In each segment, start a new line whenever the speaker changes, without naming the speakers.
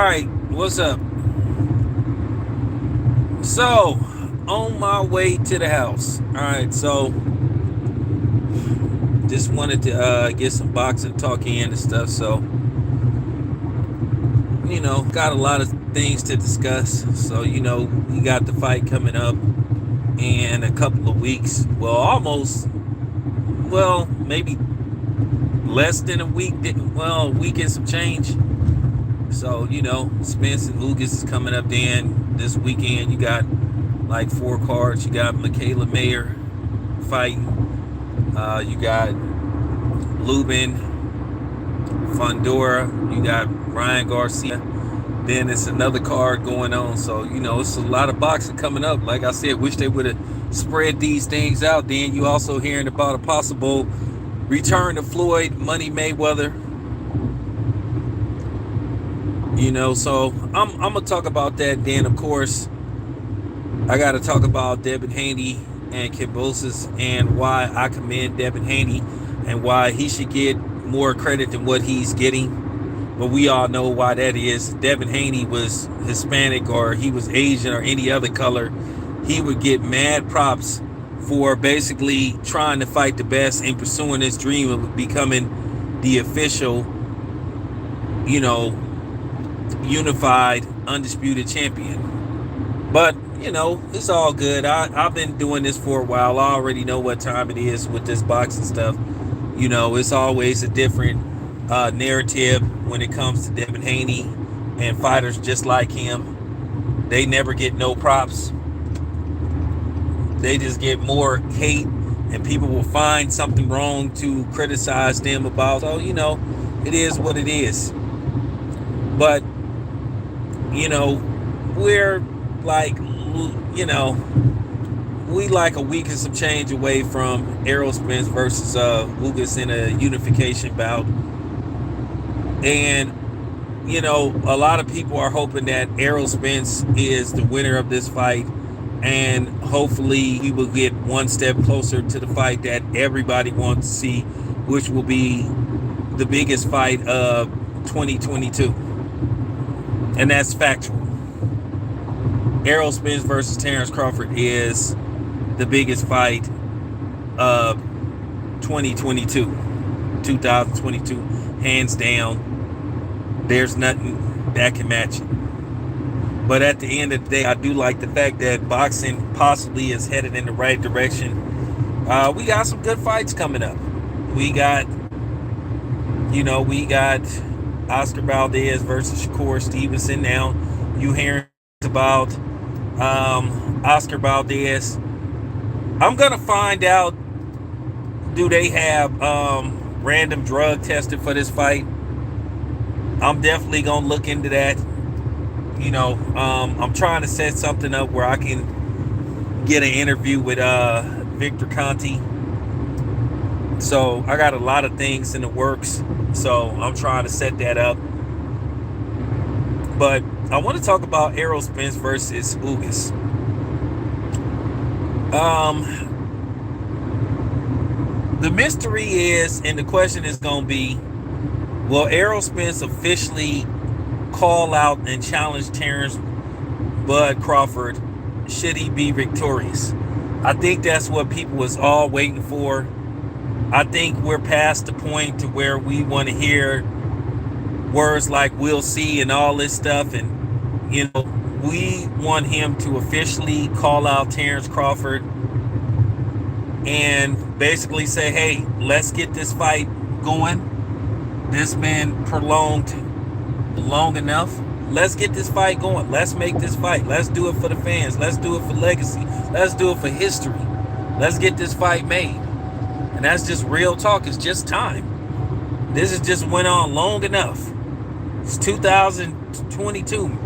right, what's up? So, on my way to the house. All right, so just wanted to get some boxing talk in and stuff. So, got a lot of things to discuss. So, we got the fight coming up in a couple of weeks. Maybe less than a week. Well, a week and some change. So, Spence and Ugas is coming up then this weekend. You got like four cards. You got Michaela Mayer fighting. You got Lubin, Fondora. You got Ryan Garcia. Then it's another card going on. So, it's a lot of boxing coming up. Like I said, wish they would have spread these things out. Then you also hearing about a possible return to Floyd Money Mayweather. So I'm gonna talk about that. Then of course I gotta talk about Devin Haney and Kambosos and why I commend Devin Haney and why he should get more credit than what he's getting. But we all know why that is. Devin Haney was Hispanic or he was Asian or any other color. He would get mad props for basically trying to fight the best and pursuing his dream of becoming the official, unified, undisputed champion. But, it's all good. I've been doing this for a while. I already know what time it is with this boxing stuff. It's always a different narrative when it comes to Devin Haney and fighters just like him. They never get no props. They just get more hate, and people will find something wrong to criticize them about. So, it is what it is. But, we're like, we like a week and some change away from Errol Spence versus Ugas in a unification bout. And, a lot of people are hoping that Errol Spence is the winner of this fight. And hopefully we will get one step closer to the fight that everybody wants to see, which will be the biggest fight of 2022. And that's factual. Errol Spence versus Terrence Crawford is the biggest fight of 2022, hands down. There's nothing that can match it. But at the end of the day, I do like the fact that boxing possibly is headed in the right direction. We got some good fights coming up. We got Oscar Valdez versus Shakur Stevenson. Now you hearing about Oscar Valdez. I'm gonna find out, do they have random drug tested for this fight? I'm definitely gonna look into that. I'm trying to set something up where I can get an interview with Victor Conti. So I got a lot of things in the works. So I'm trying to set that up. But I want to talk about Errol Spence versus Ugas. The mystery is, and the question is going to be, will Errol Spence officially call out and challenge Terrence Bud Crawford should he be victorious? I think that's what people was all waiting for. I think we're past the point to where we want to hear words like "we'll see" and all this stuff, and we want him to officially call out Terrence Crawford and basically say, hey, let's get this fight going. This been prolonged long enough. Let's get this fight going. Let's make this fight. Let's do it for the fans. Let's do it for legacy. Let's do it for history. Let's get this fight made. And that's just real talk. It's just time. This has just went on long enough. It's 2022.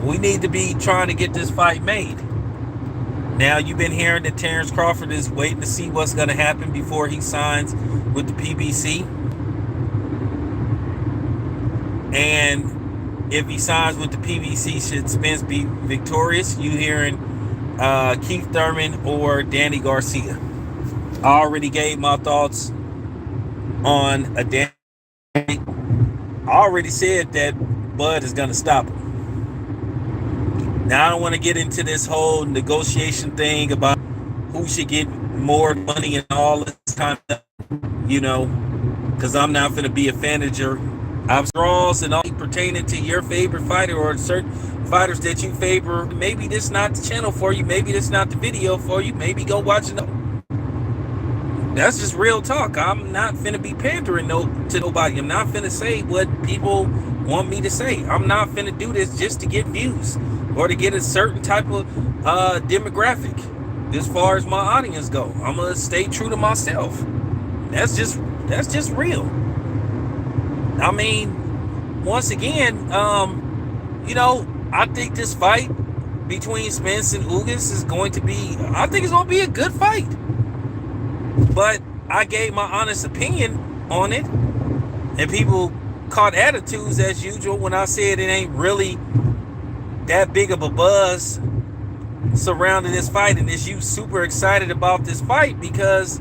We need to be trying to get this fight made. Now you've been hearing that Terrence Crawford is waiting to see what's going to happen before he signs with the PBC. And if he signs with the PBC, should Spence be victorious? You hearing Keith Thurman or Danny Garcia? I already gave my thoughts on a Danny. I already said that Bud is gonna stop him. Now I don't want to get into this whole negotiation thing about who should get more money and all this kind of, because I'm not going to be a manager. I'm draws and all pertaining to your favorite fighter or certain fighters that you favor. Maybe this not the channel for you. Maybe this not the video for you. Maybe go watch it. That's just real talk. I'm not finna be pandering to nobody. I'm not finna say what people want me to say. I'm not finna do this just to get views or to get a certain type of demographic. As far as my audience go, I'm gonna stay true to myself. That's just real. I mean, once again, I think this fight between Spence and Ugas is going to be, I think it's going to be a good fight. But I gave my honest opinion on it, and people caught attitudes as usual when I said it ain't really that big of a buzz surrounding this fight, and is you super excited about this fight because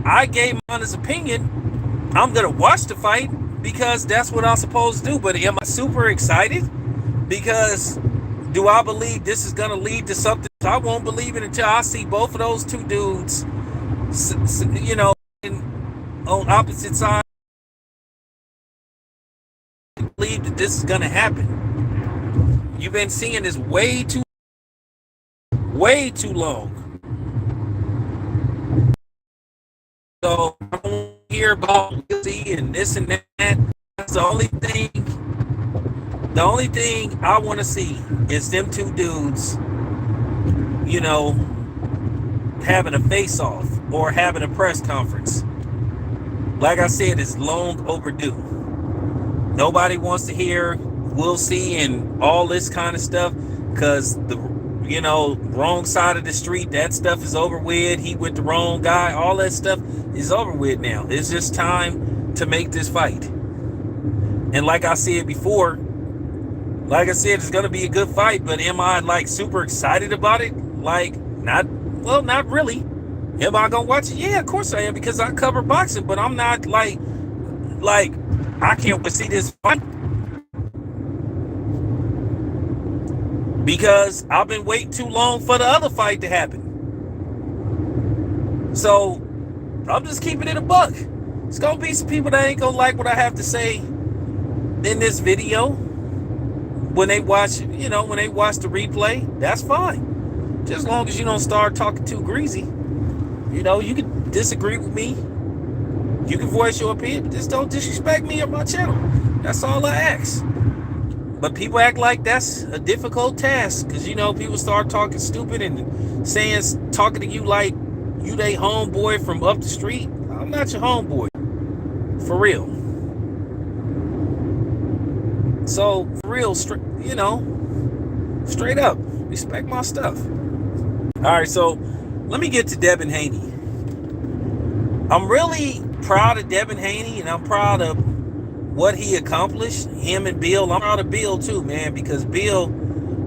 I gave my honest opinion. I'm gonna watch the fight because that's what I'm supposed to do. But am I super excited? Because do I believe this is gonna lead to something? I won't believe it until I see both of those two dudes, on opposite sides. I believe that this is gonna happen. You've been seeing this way too long. So I don't hear about guilty and this and that. That's the only thing. The only thing I want to see is them two dudes, having a face-off or having a press conference. Like I said, it's long overdue. Nobody wants to hear "we'll see" and all this kind of stuff because the wrong side of the street, that stuff is over with. He with the wrong guy, all that stuff is over with now. It's just time to make this fight. And like I said before, it's gonna be a good fight, but am I super excited about it? Not really. Am I gonna watch it? Yeah, of course I am, because I cover boxing, but I'm not like I can't wait to see this fight. Because I've been waiting too long for the other fight to happen. So I'm just keeping it a buck. It's gonna be some people that ain't gonna like what I have to say in this video when they watch, when they watch the replay. That's fine, just as long as you don't start talking too greasy. You can disagree with me, you can voice your opinion, but just don't disrespect me or my channel. That's all I ask. But people act like that's a difficult task because, people start talking stupid and talking to you like you they homeboy from up the street. I'm not your homeboy. For real. So, for real, straight up, respect my stuff. All right, so let me get to Devin Haney. I'm really proud of Devin Haney, and I'm proud of what he accomplished, him and Bill. I'm proud of Bill too, man, because Bill,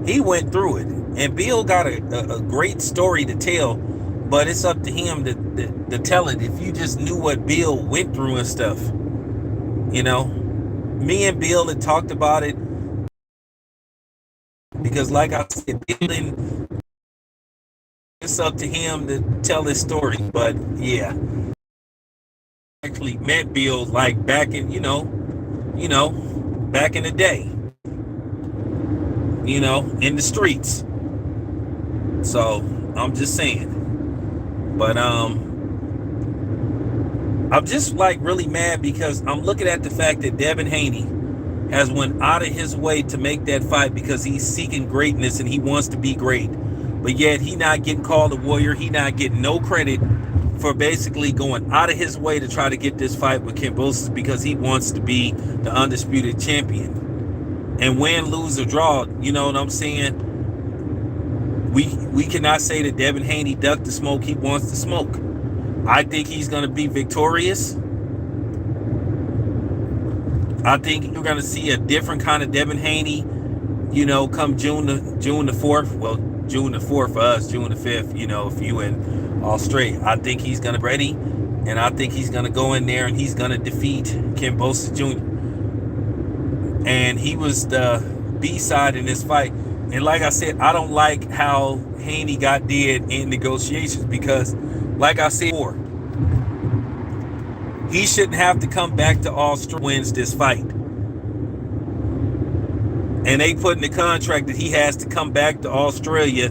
he went through it, and Bill got a great story to tell, but it's up to him to tell it. If you just knew what Bill went through and stuff, me and Bill had talked about it, because like I said, it's up to him to tell his story. But yeah, actually met Bill back in, back in the day, in the streets. So I'm just saying. But I'm just really mad because I'm looking at the fact that Devin Haney has went out of his way to make that fight because he's seeking greatness and he wants to be great. But yet he not getting called a warrior. He not getting no credit for basically going out of his way to try to get this fight with Kambosos because he wants to be the undisputed champion. And win, lose, or draw, you know what I'm saying? We cannot say that Devin Haney ducked the smoke. He wants to smoke. I think he's going to be victorious. I think you're going to see a different kind of Devin Haney, come June the 4th. Well, June the 4th for us, June the 5th, if you in Australia. I think he's going to be ready, and I think he's going to go in there and he's going to defeat Kambosos Jr. and he was the B-side in this fight. And like I said, I don't like how Haney got dead in negotiations because, like I said before, he shouldn't have to come back to Australia wins this fight. And they put in the contract that he has to come back to Australia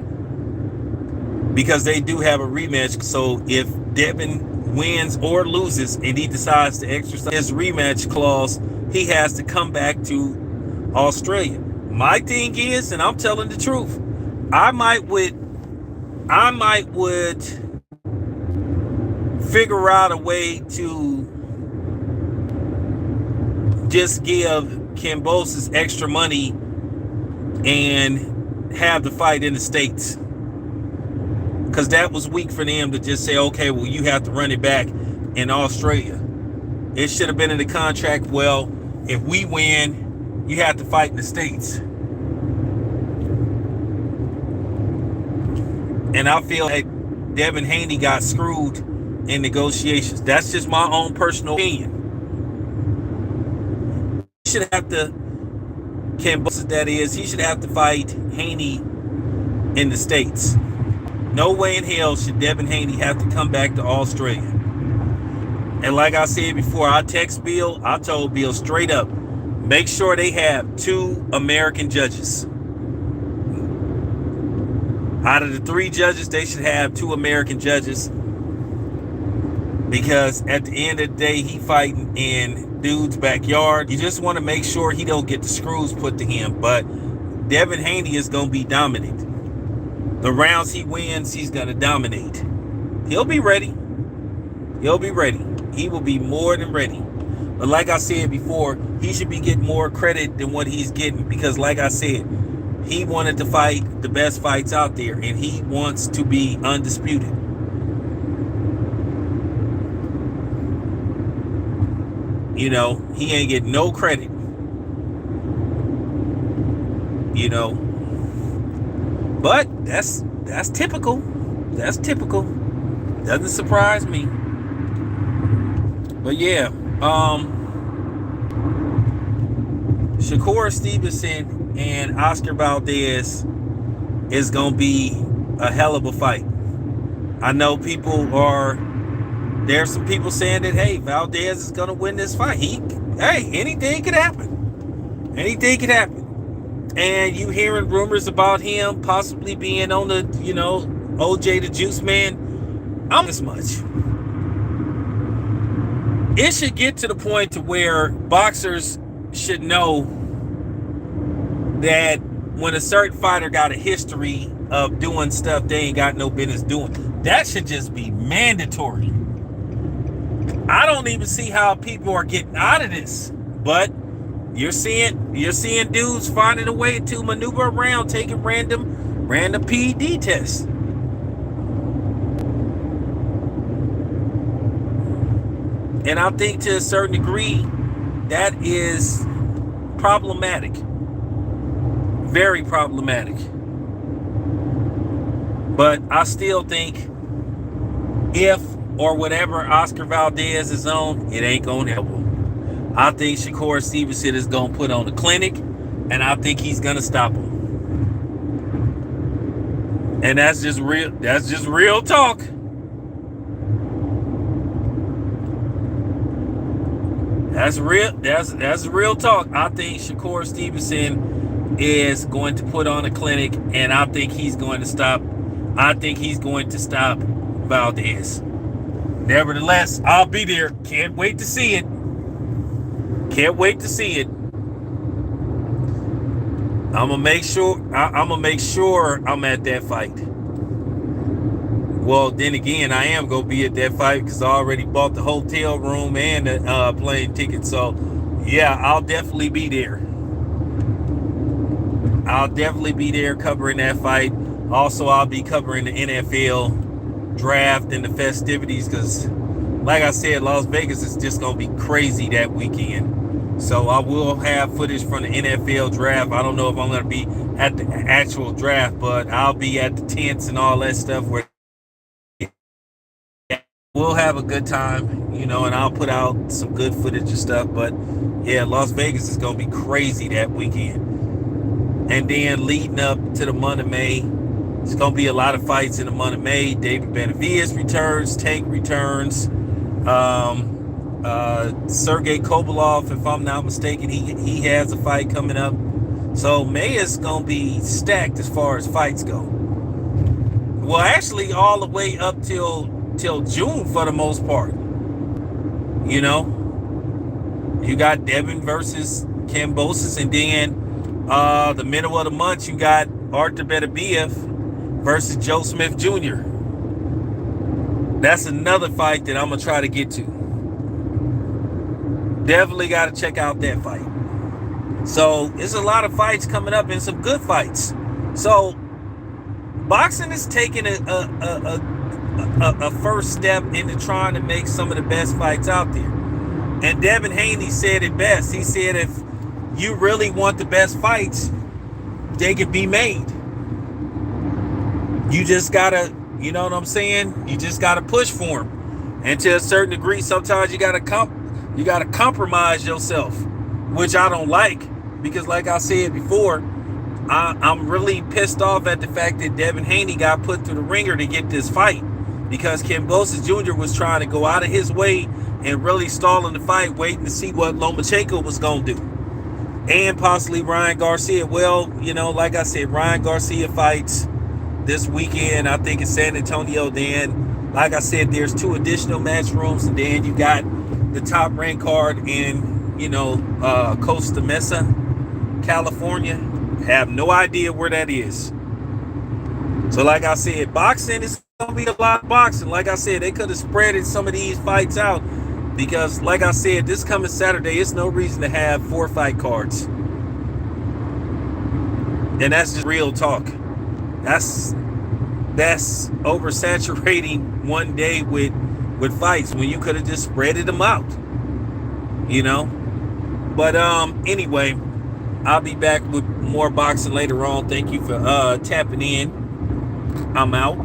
because they do have a rematch. So if Devin wins or loses and he decides to exercise his rematch clause, he has to come back to Australia. My thing is, and I'm telling the truth, I might would figure out a way to just give Kambosos extra money and have the fight in the States, because that was weak for them to just say, okay, well, you have to run it back in Australia. It should have been in the contract, well, if we win, you have to fight in the States. And I feel like Devin Haney got screwed in negotiations. That's just my own personal opinion. He should have to, Kambosos that is, he should have to fight Haney in the States. No way in hell should Devin Haney have to come back to Australia. And like I said before, I told Bill straight up, make sure they have 2 American judges. Out of the 3 judges, they should have 2 American judges. Because at the end of the day, he fighting in dude's backyard. You just want to make sure he don't get the screws put to him. But Devin Haney is going to be dominant. The rounds he wins, he's going to dominate. He'll be ready. He'll be ready. He will be more than ready. But like I said before, he should be getting more credit than what he's getting. Because like I said, he wanted to fight the best fights out there. And he wants to be undisputed. You know, he ain't getting no credit. You know. But that's typical. That's typical. Doesn't surprise me. But yeah, Shakur Stevenson and Oscar Valdez is gonna be a hell of a fight. I know there's some people saying that, hey, Valdez is gonna win this fight. Anything could happen. Anything could happen. And you hearing rumors about him possibly being on the, OJ the Juice Man. I'm this much. It should get to the point to where boxers should know that when a certain fighter got a history of doing stuff they ain't got no business doing, that should just be mandatory. I don't even see how people are getting out of this, but you're seeing dudes finding a way to maneuver around, taking random PED tests. And I think to a certain degree, that is problematic. Very problematic. But I still think if or whatever Oscar Valdez is on, it ain't going to help him. I think Shakur Stevenson is going to put on a clinic, and I think he's going to stop him. And that's just real talk. That's real talk. I think Shakur Stevenson is going to put on a clinic, and I think he's going to stop Valdez. Nevertheless, I'll be there. Can't wait to see it. I'm gonna make sure I'm at that fight. Well, then again, I am gonna be at that fight because I already bought the hotel room and the plane ticket. So, yeah, I'll definitely be there. Covering that fight. Also, I'll be covering the NFL draft and the festivities because, like I said, Las Vegas is just gonna be crazy that weekend. So I will have footage from the NFL draft. I don't know if I'm going to be at the actual draft, but I'll be at the tents and all that stuff where we'll have a good time, you know, and I'll put out some good footage and stuff. But yeah, Las Vegas is gonna be crazy that weekend. And then leading up to the month of May, it's gonna be a lot of fights in the month of May. David Benavidez returns, Tank returns, Sergey Kovalov, if I'm not mistaken, he has a fight coming up. So May is gonna be stacked as far as fights go. Well, actually, all the way up till June for the most part. You know, you got Devin versus Kambosos, and then the middle of the month you got Artur Beterbiev versus Joe Smith Jr. That's another fight that I'm gonna try to get to. Definitely got to check out that fight. So there's a lot of fights coming up and some good fights. So boxing is taking a first step into trying to make some of the best fights out there. And Devin Haney said it best. He said, if you really want the best fights, they can be made. You just gotta, you know what I'm saying? You just gotta push for them. And to a certain degree, sometimes you gotta compromise yourself, which I don't like, because like I said before, I'm really pissed off at the fact that Devin Haney got put through the ringer to get this fight, because Kambosos Jr. was trying to go out of his way and really stalling the fight, waiting to see what Lomachenko was going to do. And possibly Ryan Garcia. Well, you know, like I said, Ryan Garcia fights this weekend, I think, in San Antonio. Then, like I said, there's 2 additional match rooms, and then you got the top ranked card in, you know, Costa Mesa, California. Have no idea where that is. So like I said, boxing is going to be a lot of boxing. Like I said, they could have spreaded some of these fights out, because like I said, this coming Saturday, it's no reason to have 4 fight cards. And that's just real talk. That's oversaturating one day with fights when you could have just spreaded them out, you know. But anyway, I'll be back with more boxing later on. Thank you for tapping in. I'm out.